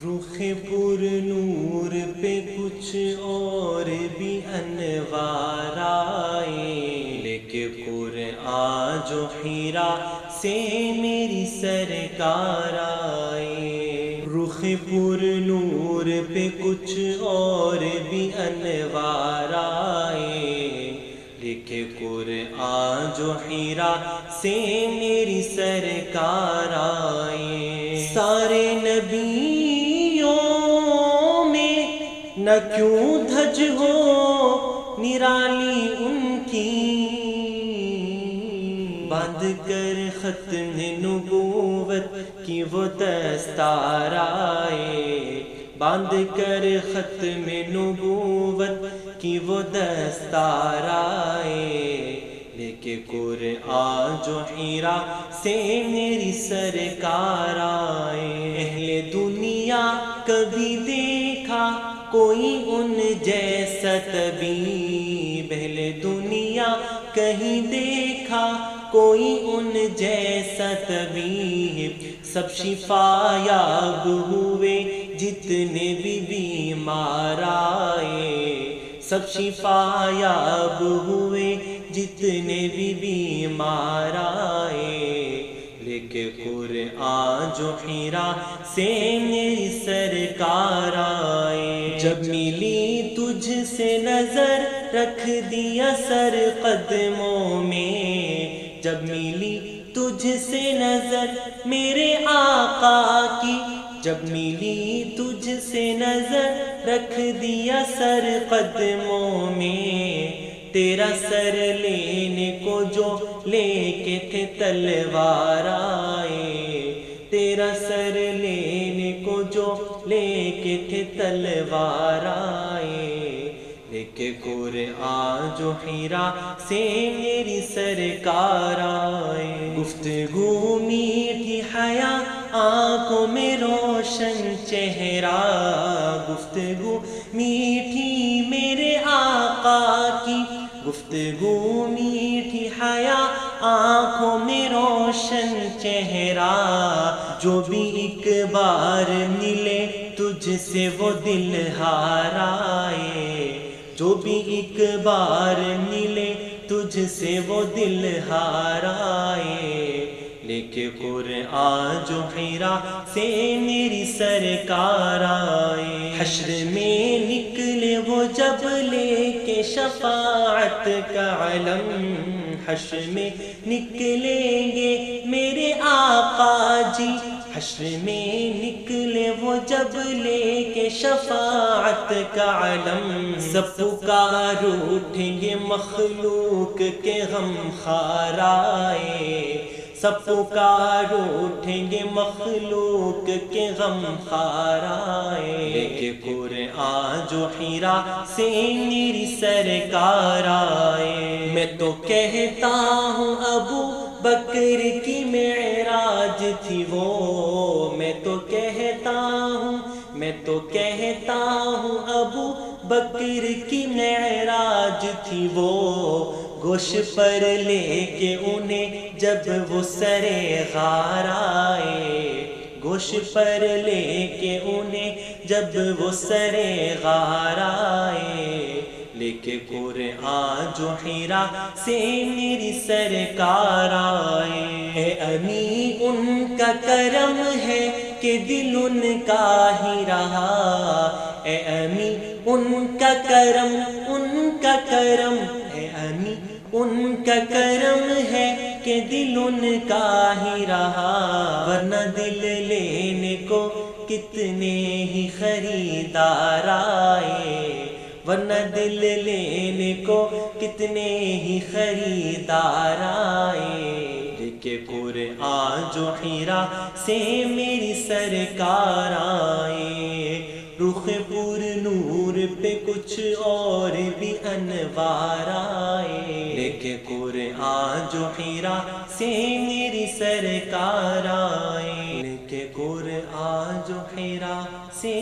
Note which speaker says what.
Speaker 1: رخ پر نور پہ کچھ اور بھی انوار آئے، لیکن قرآن جو حرا سے میری سرکار آئے۔ رخ پر نور پہ کچھ اور بھی انوار آئے، لیکن قرآن جو حرا سے میری سرکار آئے۔ سارے نبی نہ کیوں دھج ہو نرالی ان کی، باندھ کر ختم نبوت کی وہ دستار آئے، باندھ کر ختم نبوت کی وہ دستار آئے، لیکن قرآن جو حرا سے میری سرکار آئے۔ اہل دنیا کبھی دیکھا کوئی ان جیسا طبیب، اہل دنیا کہیں دیکھا کوئی ان جیسا طبیب، سب شفا یاب ہوئے جتنے بھی بیمار آئے، سب شفا یاب ہوئے جتنے بھی بیمار آئے، لیکن قرآن جو حرا سے میری سرکار آئے۔ جب ملی تجھ سے نظر رکھ دیا سر قدموں میں، جب ملی تجھ سے نظر میرے آقا کی، جب ملی تجھ سے نظر رکھ دیا سر قدموں میں، تیرا سر لینے کو جو لے کے تھے تلوار آئے، تیرا سر لینے کو جو لے کے تھے تلوار آئے، لیکن قرآن جو حرا سے میری سرکار آئے۔ گفتگو میٹھی حیا آنکھوں میں روشن چہرہ، گفتگو میٹھی میرے آقا کی، گفتگو میٹھی حیا آنکھوں میں روشن چہرہ، جو بھی ایک بار ملے تجھ سے وہ دل ہار آئے، جو بھی ایک بار ملے تجھ سے وہ دل ہار آئے، لیکن قرآن جو حرا سے میری سرکار آئے۔ حشر میں نکلے وہ جب لے کے شفاعت کا علم، حشر میں نکلیں گے میرے آقا جی، حشر میں نکلے وہ جب لے کے شفاعت کا علم، سب پکار اٹھیں گے مخلوق کے غم خار آئے، سب پکار اٹھیں گے مخلوق کے غم خار آئے، لیکن قرآن جو حرا سے میری سرکار آئے۔ میں تو کہتا ہوں ابو بکر کی معراج تھی وہ، میں تو کہتا ہوں، میں تو کہتا ہوں ابو بکر کی معراج تھی وہ، گوش پر لے کے انہیں جب وہ سرے غار آئے، گوش پر لے کے انہیں جب وہ سرے غار آئے، لیکن قرآن جو حرا سے میری سرکار آئے۔ ہے امی ان کا کرم ہے کہ دل ان کا ہی رہا، اے امی ان کا کرم، ان کا کرم، اے امی ان کا کرم ہے کہ دل ان کا ہی رہا، ورنہ دل لینے کو کتنے ہی خریدار آئے، ورنہ دل لینے کو کتنے ہی خریدار آئے، لیکن قرآن جو حرا سے میری سرکار آئے۔ رخ پر نور پہ کچھ اور بھی انوار آئے، لیکن قرآن جو حرا سے میری سرکار آئے، لیکن قرآن جو حرا سے